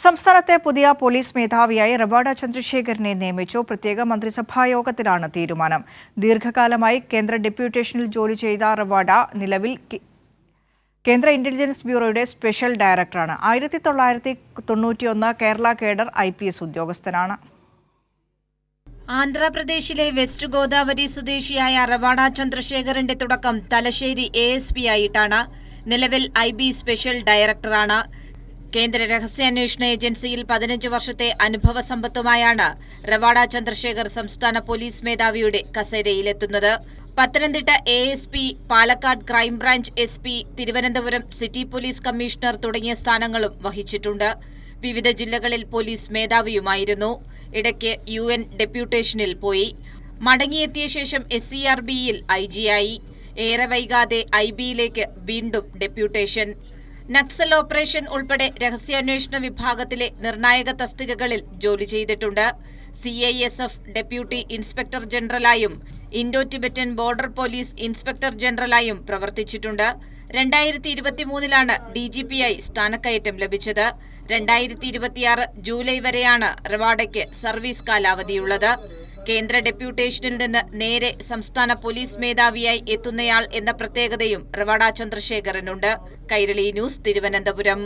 സംസ്ഥാനത്തെ പുതിയ പോലീസ് മേധാവിയായി റവാഡ ചന്ദ്രശേഖരനെ നിയമിച്ചു. പ്രത്യേക മന്ത്രിസഭാ യോഗത്തിലാണ് തീരുമാനം. ദീർഘകാലമായി കേന്ദ്ര ഡെപ്യൂട്ടേഷനിൽ ജോലി ചെയ്ത റവാഡ നിലവിൽ കേന്ദ്ര ഇന്റലിജൻസ് ബ്യൂറോയുടെ സ്പെഷ്യൽ ഡയറക്ടറാണ്. 1991 കേരള കേഡർ IPS ഉദ്യോഗസ്ഥനാണ്. ആന്ധ്രാപ്രദേശിലെ വെസ്റ്റ് ഗോദാവരി സ്വദേശിയായ റവാഡ ചന്ദ്രശേഖരന്റെ തുടക്കം തലശ്ശേരി ASP ആയിട്ടാണ്. നിലവിൽ IB സ്പെഷ്യൽ ഡയറക്ടറാണ്. കേന്ദ്ര രഹസ്യാന്വേഷണ ഏജൻസിയിൽ 15 വർഷത്തെ അനുഭവ സമ്പത്തുമായാണ് റവാഡ ചന്ദ്രശേഖർ സംസ്ഥാന പോലീസ് മേധാവിയുടെ കസേരയിലെത്തുന്നത്. Pathanamthitta ASP, Palakkad crime branch SP, Thiruvananthapuram city police commissioner തുടങ്ങിയ സ്ഥാനങ്ങളും വഹിച്ചിട്ടുണ്ട്. വിവിധ ജില്ലകളിൽ പോലീസ് മേധാവിയുമായിരുന്നു. ഇടയ്ക്ക് UN ഡെപ്യൂട്ടേഷനിൽ പോയി. മടങ്ങിയെത്തിയ ശേഷം SCRBയിൽ IG ആയി. ഏറെ വൈകാതെ IBയിലേക്ക് വീണ്ടും ഡെപ്യൂട്ടേഷൻ. നക്സൽ ഓപ്പറേഷൻ ഉൾപ്പെടെ രഹസ്യാന്വേഷണ വിഭാഗത്തിലെ നിർണായക തസ്തികകളിൽ ജോലി ചെയ്തിട്ടുണ്ട്. CISF ഡെപ്യൂട്ടി ഇൻസ്പെക്ടർ ജനറലായും Indo Tibetan border police inspector ജനറലായും പ്രവർത്തിച്ചിട്ടുണ്ട്. 2023 DGPയായി സ്ഥാനക്കയറ്റം ലഭിച്ചത്. 2026 ജൂലൈ വരെയാണ് റവാഡയ്ക്ക് സർവീസ് കാലാവധിയുള്ളത്. കേന്ദ്ര ഡെപ്യൂട്ടേഷനിൽ നിന്ന് നേരെ സംസ്ഥാന പോലീസ് മേധാവിയായി എത്തുന്നയാൾ എന്ന പ്രത്യേകതയും റവാഡ ചന്ദ്രശേഖരനുണ്ട്. കൈരളി ന്യൂസ്, തിരുവനന്തപുരം.